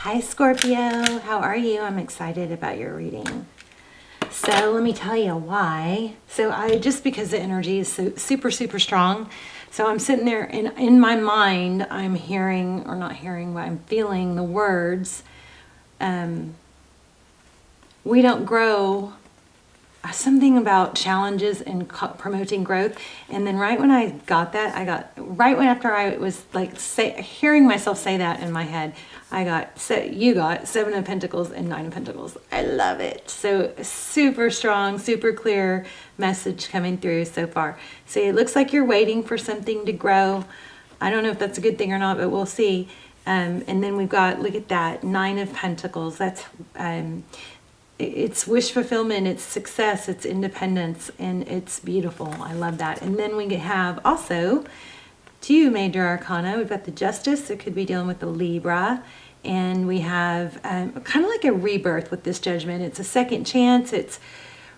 Hi Scorpio, how are you? I'm excited about your reading. So let me tell you why. Just because the energy is so super strong, so I'm sitting there and in my mind I'm hearing, or not hearing, but I'm feeling the words, we don't grow, something about challenges and promoting growth. And then right when I got that, after I was like hearing myself say that in my head, you got Seven of Pentacles and Nine of Pentacles. I love it. So super strong, super clear message coming through so far. So it looks like you're waiting for something to grow. I don't know if that's a good thing or not, but we'll see. And then we've got, look at that, Nine of Pentacles. That's it's wish fulfillment, it's success, it's independence, and it's beautiful. I love that. And then we have also two major arcana. We've got the Justice. It could be dealing with the Libra. And we have kind of like a rebirth with this Judgment. It's a second chance. It's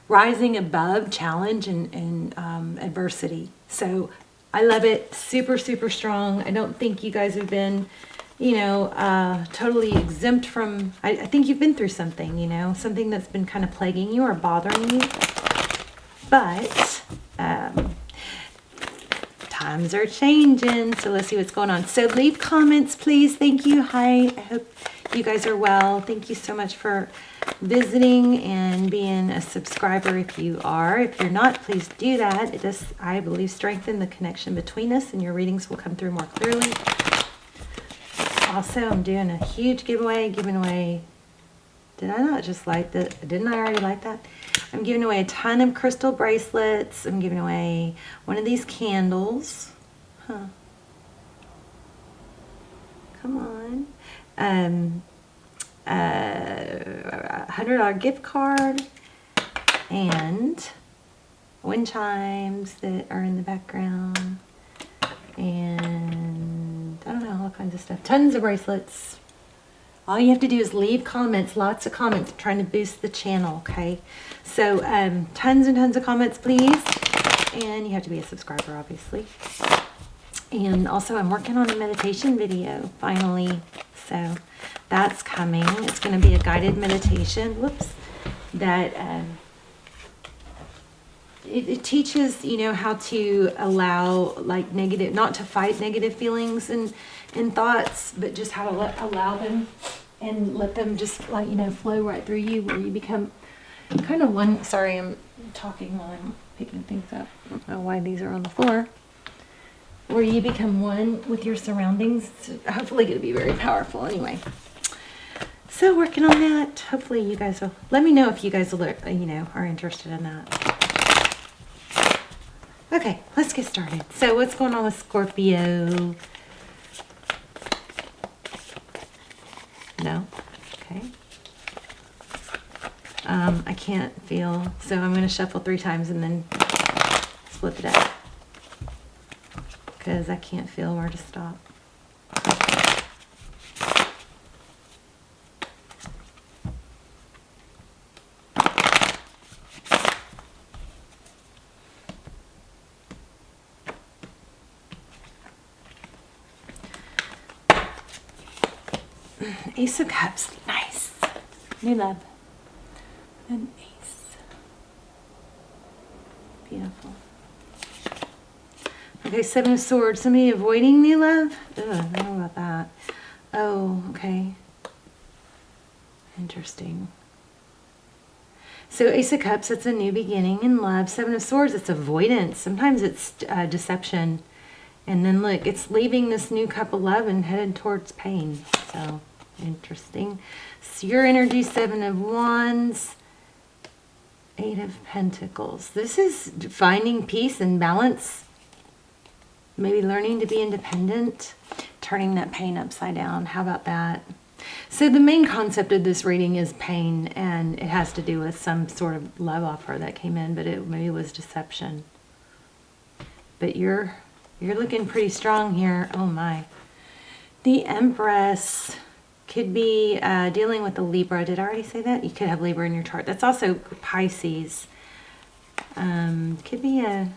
rising above challenge and adversity. So I love it. Super strong. I don't think you guys have been, totally exempt from, I think you've been through something, something that's been kind of plaguing you or bothering you. But times are changing, so let's see what's going on. So leave comments, please. Thank you. Hi, I hope you guys are well. Thank you so much for visiting and being a subscriber if you are. If you're not, please do that. It does, I believe, strengthen the connection between us, and your readings will come through more clearly. Also, I'm doing a huge giveaway, giving away, did I not just light that? Didn't I already light that? I'm giving away a ton of crystal bracelets. I'm giving away one of these candles. Come on. $100 gift card and wind chimes that are in the background. And I don't know, all kinds of stuff. Tons of bracelets. All you have to do is leave comments, lots of comments. I'm trying to boost the channel, okay? So tons and tons of comments, please. And you have to be a subscriber, obviously. And also I'm working on a meditation video, finally. So that's coming. It's going to be a guided meditation. Whoops. That it teaches, how to allow, like, negative, not to fight negative feelings and thoughts, but just how to allow them and let them just, like, flow right through you, where you become kind of one. Sorry, I'm talking while I'm picking things up. I don't know why these are on the floor. Where you become one with your surroundings. So hopefully it'll be very powerful anyway. So working on that. Hopefully you guys will, let me know if you guys will, are interested in that. Okay, let's get started. So what's going on with Scorpio? No? Okay. I can't feel, so I'm going to shuffle 3 times and then split it up. Because I can't feel where to stop. Ace of Cups, nice. New love. An ace. Beautiful. Okay, Seven of Swords. Somebody avoiding new love? Ugh, I don't know about that. Oh, okay. Interesting. So Ace of Cups, that's a new beginning in love. Seven of Swords, it's avoidance. Sometimes it's deception. And then look, it's leaving this new cup of love and headed towards pain. So interesting. So your energy, Seven of Wands, Eight of Pentacles. This is finding peace and balance. Maybe learning to be independent, turning that pain upside down. How about that? So the main concept of this reading is pain, and it has to do with some sort of love offer that came in, but it maybe was deception. But you're looking pretty strong here. Oh my. The Empress could be dealing with the Libra. Did I already say that? You could have Libra in your chart. That's also Pisces. Could be I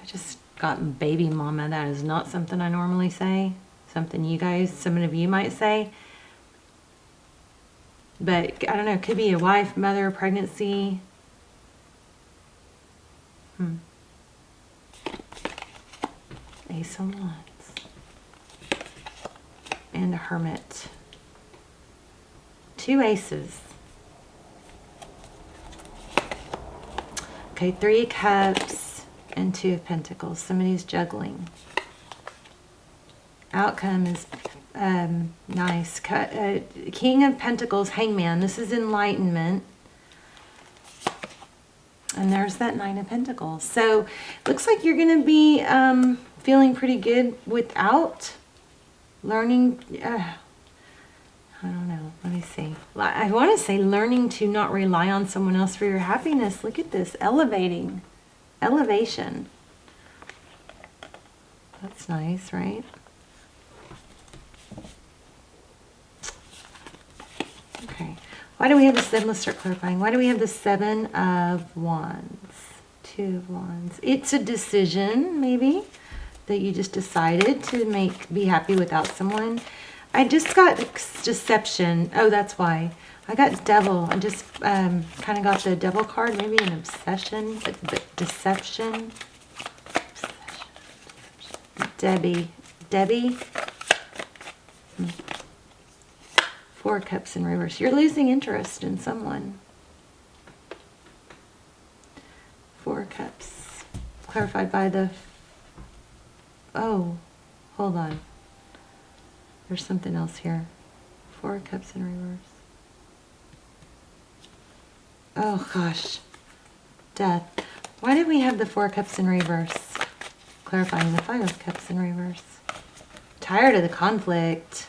just got baby mama. That is not something I normally say. something you guys, some of you might say. But I don't know, it could be a wife, mother, pregnancy. Ace of Wands. And a Hermit. 2 aces. Okay, 3 cups and 2 of pentacles. Somebody's juggling. Outcome is nice. King of Pentacles, Hangman. This is enlightenment. And there's that 9 of Pentacles. So, looks like you're going to be feeling pretty good without learning. I don't know. Let me see. I want to say learning to not rely on someone else for your happiness. Look at this. Elevation. That's nice, right? Okay. Why do we have the 7? Let's start clarifying. Why do we have the 7 of Wands? 2 of Wands. It's a decision, maybe, that you just decided to be happy without someone. I just got deception. Oh, that's why. I got devil. I just kind of got the devil card. Maybe an obsession, but deception. Debbie. 4 cups in reverse. You're losing interest in someone. 4 cups. Clarified by the... Oh, hold on. There's something else here. 4 cups in reverse. Oh, gosh. Death. Why did we have the 4 cups in reverse? Clarifying the 5 cups in reverse. Tired of the conflict.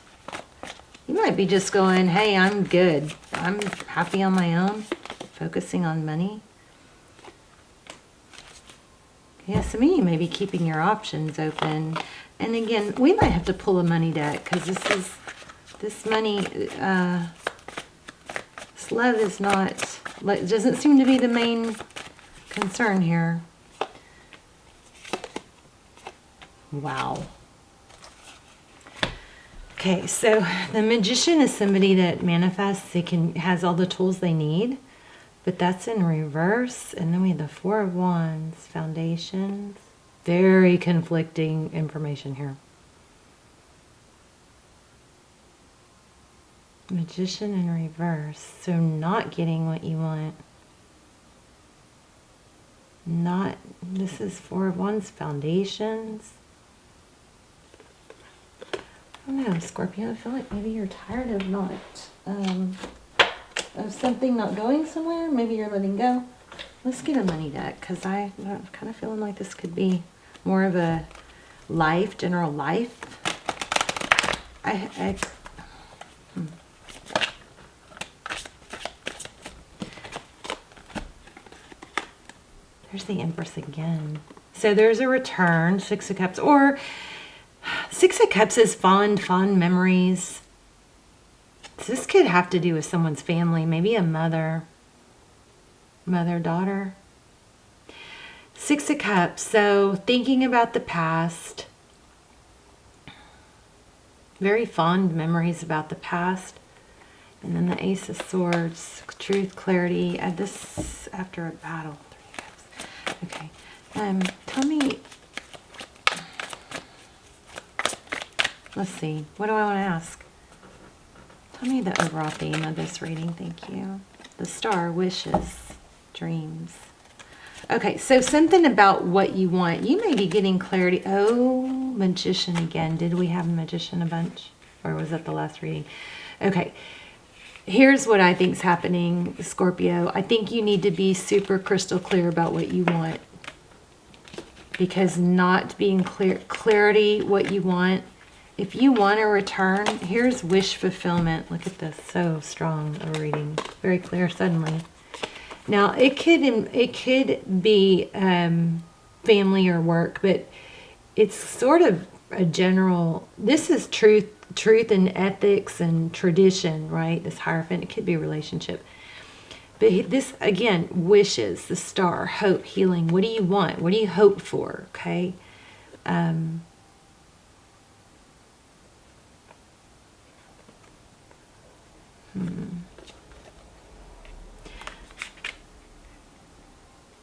You might be just going, hey, I'm good. I'm happy on my own. Focusing on money. Yeah, some of you may be keeping your options open. And again, we might have to pull a money deck because this money, this love is not, it doesn't seem to be the main concern here. Wow. Okay, so the Magician is somebody that manifests, has all the tools they need, but that's in reverse. And then we have the 4 of Wands, foundations. Very conflicting information here. Magician in reverse. So not getting what you want. This is 4 of Wands, foundations. I don't know, Scorpio, I feel like maybe you're tired of something not going somewhere. Maybe you're letting go. Let's get a money deck, because I'm kind of feeling like this could be more of a general life. There's the Empress again. So there's a return, 6 of Cups, or 6 of Cups is fond memories. So this could have to do with someone's family, maybe a mother, daughter. 6 of Cups, so thinking about the past. Very fond memories about the past. And then the Ace of Swords, truth, clarity. Add this after a battle. 3 Cups. Okay. Tell me... Let's see. What do I want to ask? Tell me the overall theme of this reading. Thank you. The Star, wishes, dreams. Okay, so something about what you want. You may be getting clarity. Oh, Magician again. Did we have a Magician a bunch? Or was that the last reading? Okay. Here's what I think's happening, Scorpio. I think you need to be super crystal clear about what you want. Because not being clarity, what you want. If you want a return, here's wish fulfillment. Look at this, so strong a reading. Very clear suddenly. Now, it could be family or work, but it's sort of a general, this is truth and ethics and tradition, right? This Hierophant, it could be a relationship. But this, again, wishes, the Star, hope, healing. What do you want? What do you hope for, okay?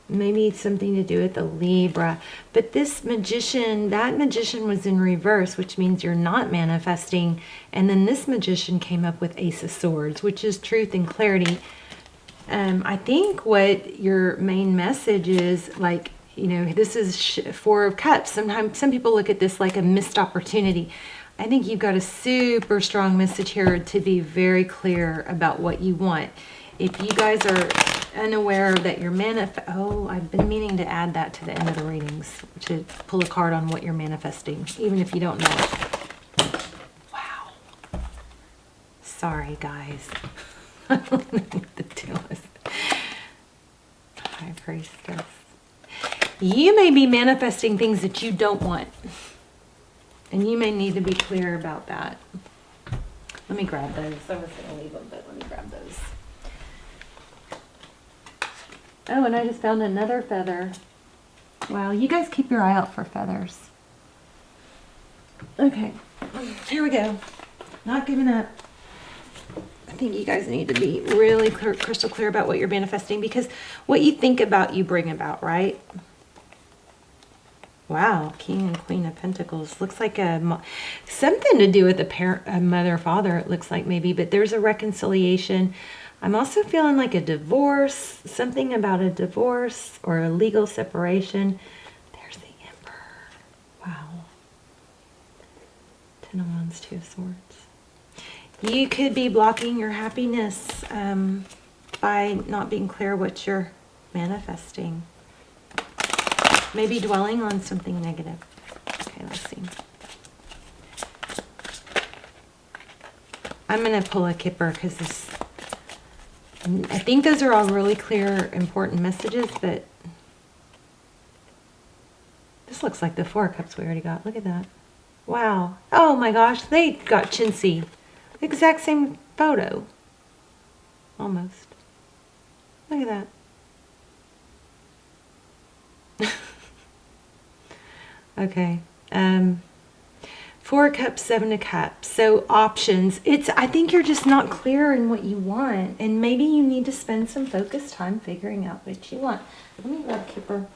Maybe something to do with the Libra. But this magician, that magician was in reverse, which means you're not manifesting. And then this magician came up with Ace of Swords, which is truth and clarity. I think what your main message is, like, you know, this is Four of Cups. Sometimes some people look at this like a missed opportunity. I think you've got a super strong message here to be very clear about what you want. If you guys are unaware that you're oh, I've been meaning to add that to the end of the readings, to pull a card on what you're manifesting, even if you don't know it. Wow. Sorry, guys. I don't know what to do with High Priestess. You may be manifesting things that you don't want. And you may need to be clear about that. Let me grab those. I was going to leave them, but let me grab those. Oh, and I just found another feather. Wow, you guys keep your eye out for feathers. Okay, here we go. Not giving up. I think you guys need to be really clear, crystal clear about what you're manifesting, because what you think about, you bring about, right? Wow, King and Queen of Pentacles. Looks like something to do with a mother, father, it looks like maybe, but there's a reconciliation. I'm also feeling like a divorce, something about a divorce or a legal separation. There's the Emperor. Wow. Ten of Wands, Two of Swords. You could be blocking your happiness by not being clear what you're manifesting. Maybe dwelling on something negative. Okay, let's see. I'm going to pull a Kipper because this... I think those are all really clear, important messages, but this looks like the Four of Cups we already got. Look at that. Wow. Oh my gosh, they got chintzy. The exact same photo. Almost. Look at that. Okay. Four of Cups, Seven of Cups. So options. I think you're just not clear in what you want. And maybe you need to spend some focused time figuring out what you want. Let me grab Kipper.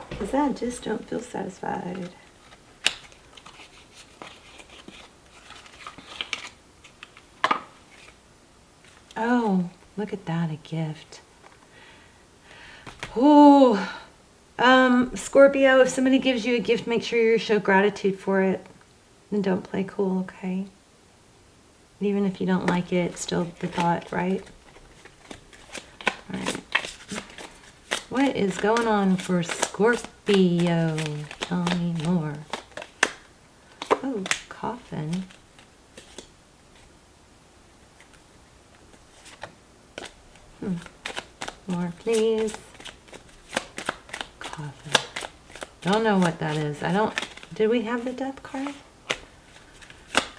Because I just don't feel satisfied. Oh, look at that, a gift. Oh, Scorpio, if somebody gives you a gift, make sure you show gratitude for it. And don't play cool, okay? Even if you don't like it, it's still the thought, right? All right. What is going on for Scorpio? Tell me more. Oh, coffin. More, please. Coffin. Don't know what that is. Did we have the death card?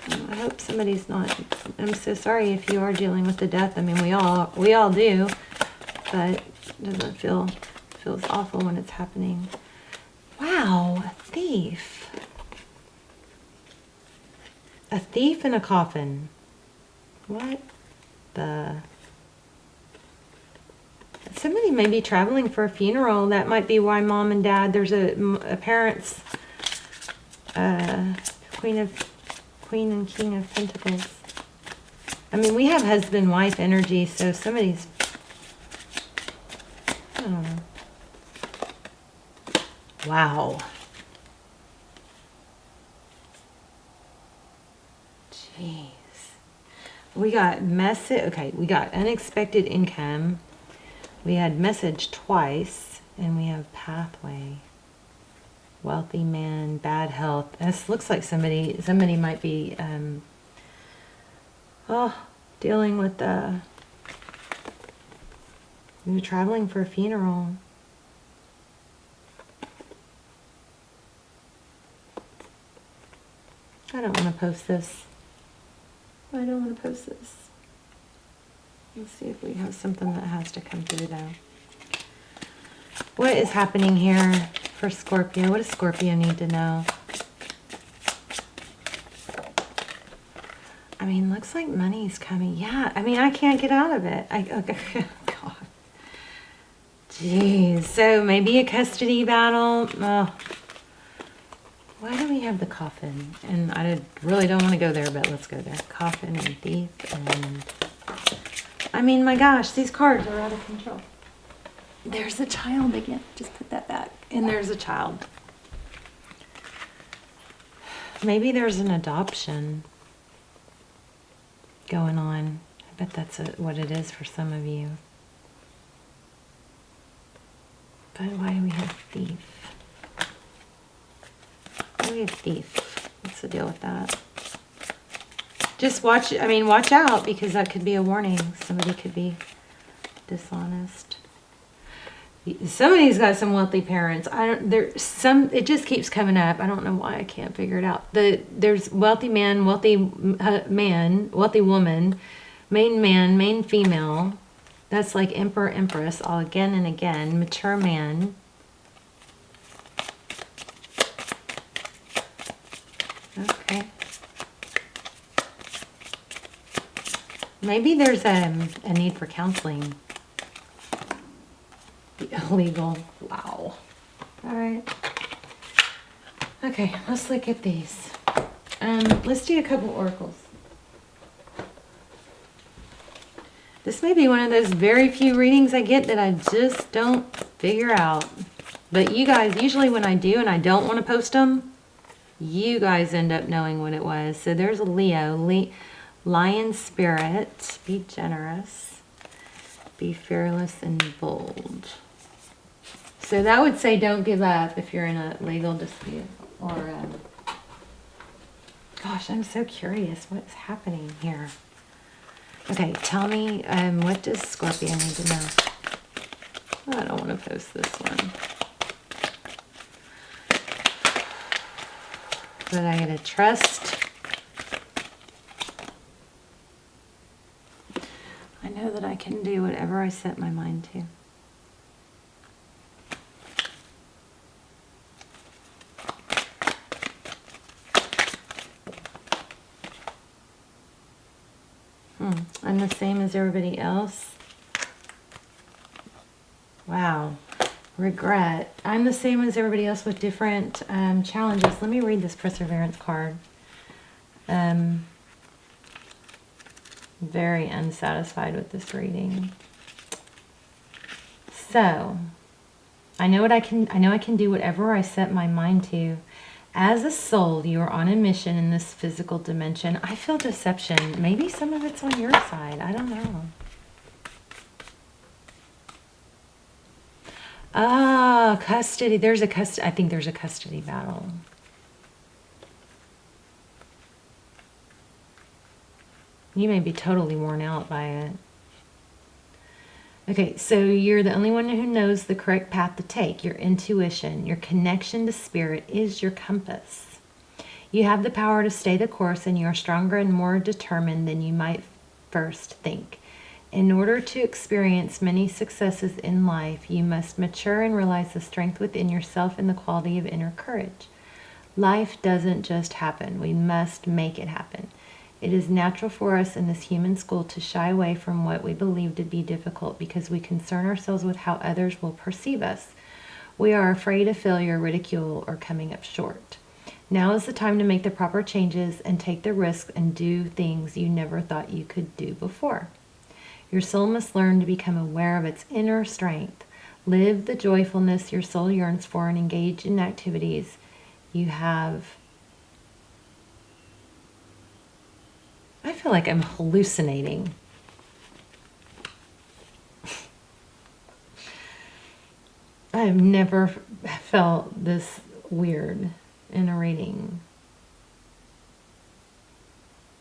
I hope somebody's not. I'm so sorry if you are dealing with the death. I mean, we all do, but it doesn't feels awful when it's happening. Wow, a thief. A thief in a coffin. What the? Somebody may be traveling for a funeral. That might be why mom and dad, there's a parent's Queen and King of Pentacles. I mean, we have husband-wife energy, so somebody's, I don't know. Wow. Jeez. We got okay, we got unexpected income. We had message twice, and we have pathway. Wealthy man, bad health. This looks like somebody might be dealing with you're traveling for a funeral. I don't want to post this. I don't want to post this. Let's see if we have something that has to come through though. What is happening here for Scorpio? What does Scorpio need to know? I mean, looks like money's coming. Yeah, I mean, I can't get out of it. Okay. God. Jeez. So maybe a custody battle. Oh. Why do we have the coffin? And I really don't want to go there, but let's go there. Coffin and thief and... I mean, my gosh, these cards are out of control. There's a child again. Just put that back. And there's a child. Maybe there's an adoption going on. I bet that's what it is for some of you. But why do we have thief? Why do we have thief? What's the deal with that? Just watch out, because that could be a warning. Somebody could be dishonest. Somebody's got some wealthy parents. It just keeps coming up. I don't know why, I can't figure it out. There's wealthy man, wealthy woman, main female. That's like emperor, empress, all again and again. Mature man. Okay. Maybe there's a need for counseling. Illegal. Wow. All right. Okay, let's look at these. Let's do a couple oracles. This may be one of those very few readings I get that I just don't figure out. But you guys, usually when I do and I don't want to post them, you guys end up knowing what it was. So there's a Leo. Lion spirit. Be generous. Be fearless and bold. So that would say don't give up if you're in a legal dispute. Or, gosh, I'm so curious what's happening here. Okay, tell me, what does Scorpio need to know? Oh, I don't want to post this one. But I gotta trust. I know that I can do whatever I set my mind to. I'm the same as everybody else. Wow. Regret. I'm the same as everybody else with different challenges. Let me read this perseverance card. Very unsatisfied with this reading. So, I know I can do whatever I set my mind to. As a soul, you are on a mission in this physical dimension. I feel deception. Maybe some of it's on your side. I don't know. Ah, custody. I think there's a custody battle. You may be totally worn out by it. Okay, so you're the only one who knows the correct path to take. Your intuition, your connection to spirit is your compass. You have the power to stay the course, and you are stronger and more determined than you might first think. In order to experience many successes in life, you must mature and realize the strength within yourself and the quality of inner courage. Life doesn't just happen. We must make it happen. It is natural for us in this human school to shy away from what we believe to be difficult because we concern ourselves with how others will perceive us. We are afraid of failure, ridicule, or coming up short. Now is the time to make the proper changes and take the risks and do things you never thought you could do before. Your soul must learn to become aware of its inner strength. Live the joyfulness your soul yearns for and engage in activities you have. I feel like I'm hallucinating. I've never felt this weird in a reading.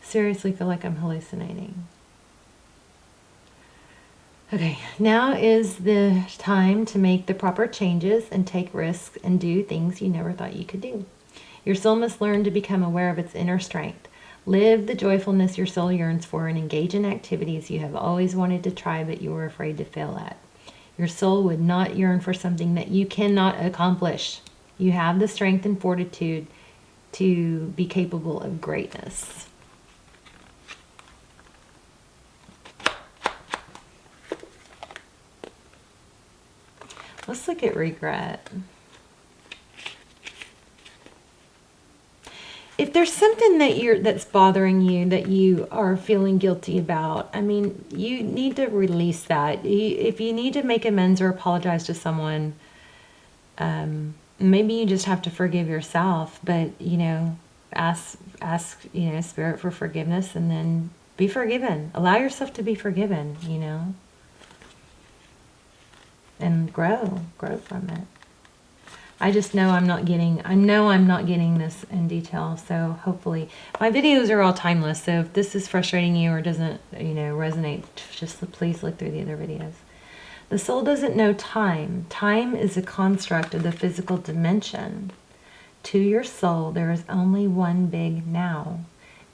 Seriously feel like I'm hallucinating. Okay, now is the time to make the proper changes and take risks and do things you never thought you could do. Your soul must learn to become aware of its inner strength. Live the joyfulness your soul yearns for and engage in activities you have always wanted to try but you were afraid to fail at. Your soul would not yearn for something that you cannot accomplish. You have the strength and fortitude to be capable of greatness. Let's look at regret. If there's something that's bothering you, that you are feeling guilty about, I mean, you need to release that. If you need to make amends or apologize to someone, maybe you just have to forgive yourself. But ask Spirit for forgiveness, and then be forgiven. Allow yourself to be forgiven. And grow from it. I just know I'm not getting this in detail, so hopefully my videos are all timeless. So if this is frustrating you or doesn't, resonate, just please look through the other videos. The soul doesn't know time. Time is a construct of the physical dimension. To your soul, there is only one big now.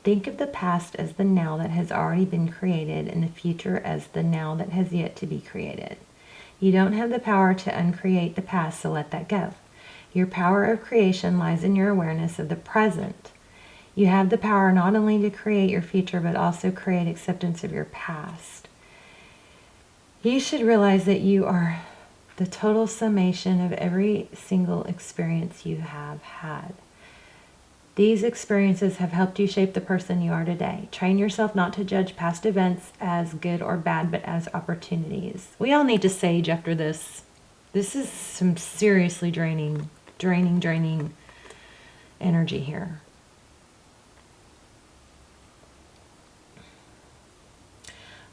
Think of the past as the now that has already been created, and the future as the now that has yet to be created. You don't have the power to uncreate the past, so let that go. Your power of creation lies in your awareness of the present. You have the power not only to create your future, but also create acceptance of your past. You should realize that you are the total summation of every single experience you have had. These experiences have helped you shape the person you are today. Train yourself not to judge past events as good or bad, but as opportunities. We all need to sage after this. This is some seriously draining energy here.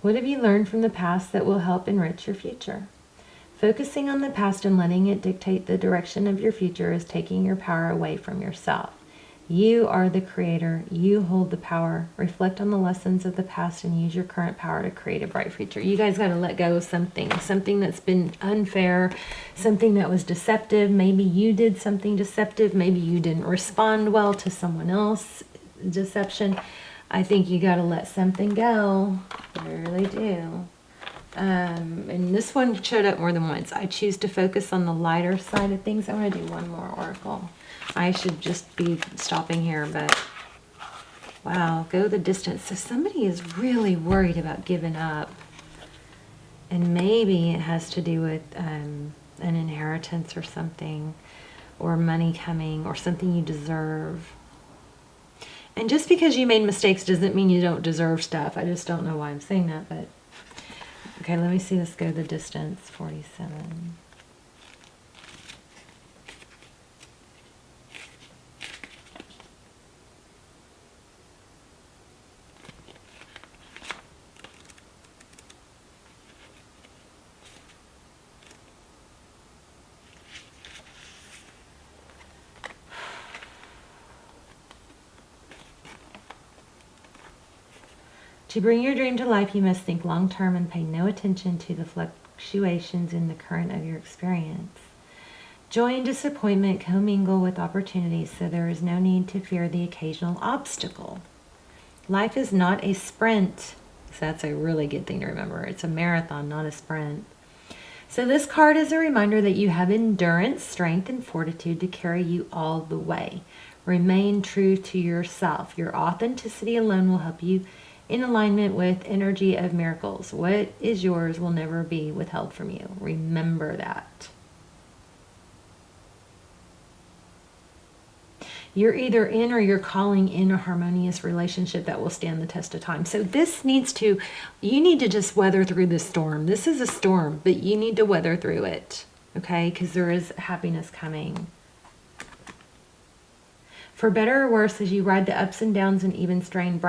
What have you learned from the past that will help enrich your future? Focusing on the past and letting it dictate the direction of your future is taking your power away from yourself. You are the creator. You hold the power. Reflect on the lessons of the past and use your current power to create a bright future. You guys got to let go of something that's been unfair, something that was deceptive. Maybe you did something deceptive. Maybe you didn't respond well to someone else's deception. I think you got to let something go. I really do. And this one showed up more than once. I choose to focus on the lighter side of things. I want to do one more oracle. I should just be stopping here, but wow, go the distance. So somebody is really worried about giving up. And maybe it has to do with an inheritance or something, or money coming, or something you deserve. And just because you made mistakes doesn't mean you don't deserve stuff. I just don't know why I'm saying that, but okay, let me see this go the distance. 47. To bring your dream to life, you must think long-term and pay no attention to the fluctuations in the current of your experience. Joy and disappointment commingle with opportunities, so there is no need to fear the occasional obstacle. Life is not a sprint. So that's a really good thing to remember. It's a marathon, not a sprint. So this card is a reminder that you have endurance, strength, and fortitude to carry you all the way. Remain true to yourself. Your authenticity alone will help you in alignment with energy of miracles. What is yours will never be withheld from you. Remember that. You're either in or you're calling in a harmonious relationship that will stand the test of time. So you need to just weather through this storm. This is a storm, but you need to weather through it, okay? Because there is happiness coming. For better or worse, as you ride the ups and downs and even strain,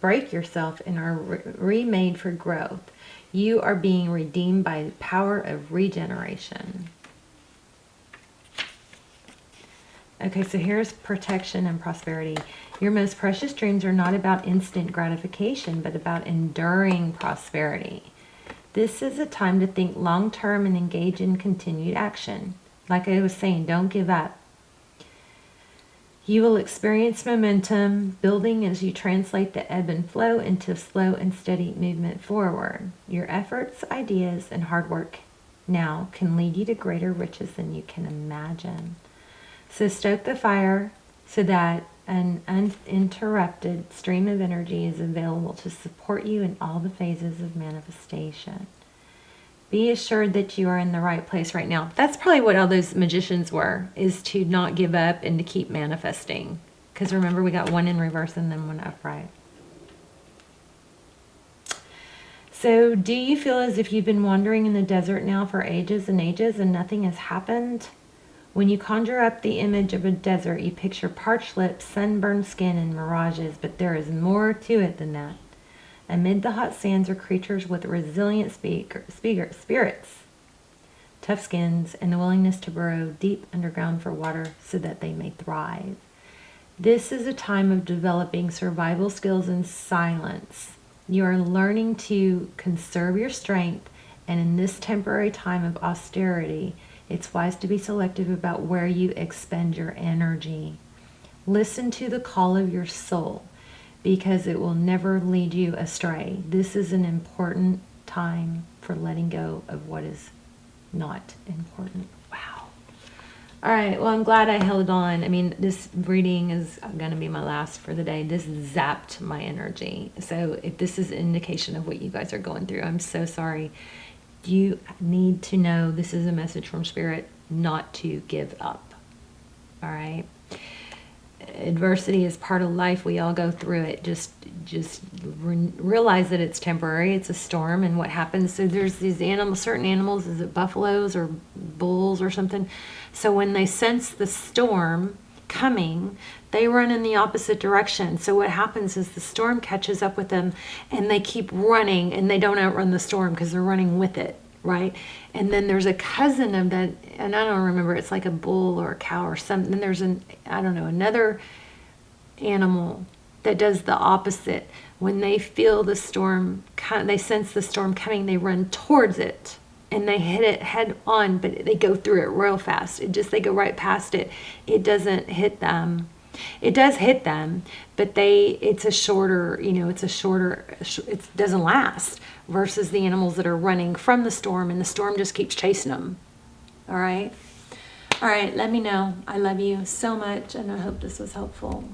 break yourself and are remade for growth. You are being redeemed by the power of regeneration. Okay, so here's protection and prosperity. Your most precious dreams are not about instant gratification, but about enduring prosperity. This is a time to think long-term and engage in continued action. Like I was saying, don't give up. You will experience momentum building as you translate the ebb and flow into slow and steady movement forward. Your efforts, ideas, and hard work now can lead you to greater riches than you can imagine. So stoke the fire so that an uninterrupted stream of energy is available to support you in all the phases of manifestation. Be assured that you are in the right place right now. That's probably what all those magicians were, is to not give up and to keep manifesting. Because remember, we got one in reverse and then one upright. So do you feel as if you've been wandering in the desert now for ages and ages and nothing has happened? When you conjure up the image of a desert, you picture parched lips, sunburned skin, and mirages, but there is more to it than that. Amid the hot sands are creatures with resilient spirits, tough skins, and the willingness to burrow deep underground for water so that they may thrive. This is a time of developing survival skills in silence. You are learning to conserve your strength, and in this temporary time of austerity, it's wise to be selective about where you expend your energy. Listen to the call of your soul, because it will never lead you astray. This is an important time for letting go of what is not important. Wow. All right, well, I'm glad I held on. I mean, this reading is going to be my last for the day. This zapped my energy. So if this is an indication of what you guys are going through, I'm so sorry. You need to know this is a message from Spirit not to give up. All right? Adversity is part of life. We all go through it. Just realize that it's temporary. It's a storm, and what happens. So there's these animals, certain animals. Is it buffaloes or bulls or something? So when they sense the storm coming, they run in the opposite direction. So what happens is the storm catches up with them, and they keep running, and they don't outrun the storm because they're running with it. Right? And then there's a cousin of that, and I don't remember, it's like a bull or a cow or something. Then there's another animal that does the opposite. When they feel the storm, they sense the storm coming, they run towards it and they hit it head on, but they go through it real fast. They go right past it. It doesn't hit them. It does hit them, but it doesn't last, versus the animals that are running from the storm, and the storm just keeps chasing them. All right? All right, let me know. I love you so much, and I hope this was helpful.